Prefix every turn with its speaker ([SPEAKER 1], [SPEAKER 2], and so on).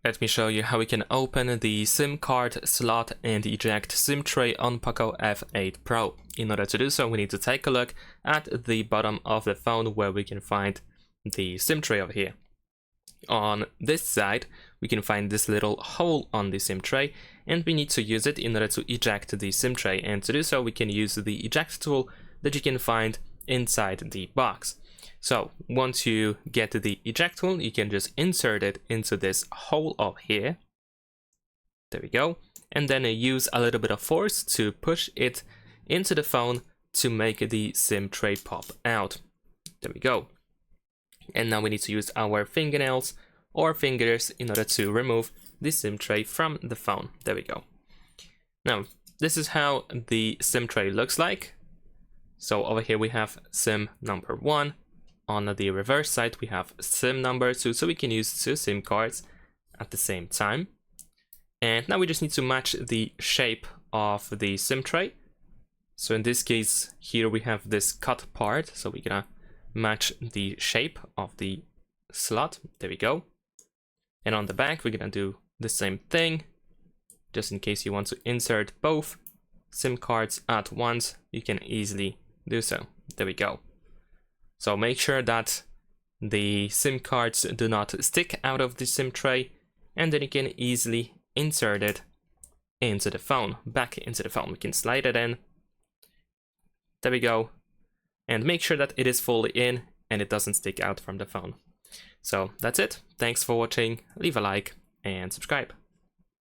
[SPEAKER 1] Let me show you how we can open the SIM card slot and eject SIM tray on POCO F8 Pro. In order to do so, we need to take a look at the bottom of the phone where we can find the SIM tray over here. On this side, we can find this little hole on the SIM tray, and we need to use it in order to eject the SIM tray. And to do so, we can use the eject tool that you can find inside the box. So once you get the eject tool, you can just insert it into this hole up here. There we go. And then use a little bit of force to push it into the phone to make the SIM tray pop out. There we go. And now we need to use our fingernails or fingers in order to remove the SIM tray from the phone. There we go. Now, this is how the SIM tray looks like. So over here we have SIM number 1. On the reverse side, we have SIM number 2, so we can use 2 SIM cards at the same time. And now we just need to match the shape of the SIM tray. So in this case, here we have this cut part, so we're gonna match the shape of the slot. There we go. And on the back, we're gonna do the same thing. Just in case you want to insert both SIM cards at once, you can easily do so. There we go. So make sure that the SIM cards do not stick out of the SIM tray, and then you can easily insert it into the phone, back into the phone. We can slide it in. There we go. And make sure that it is fully in and it doesn't stick out from the phone. So that's it. Thanks for watching. Leave a like and subscribe.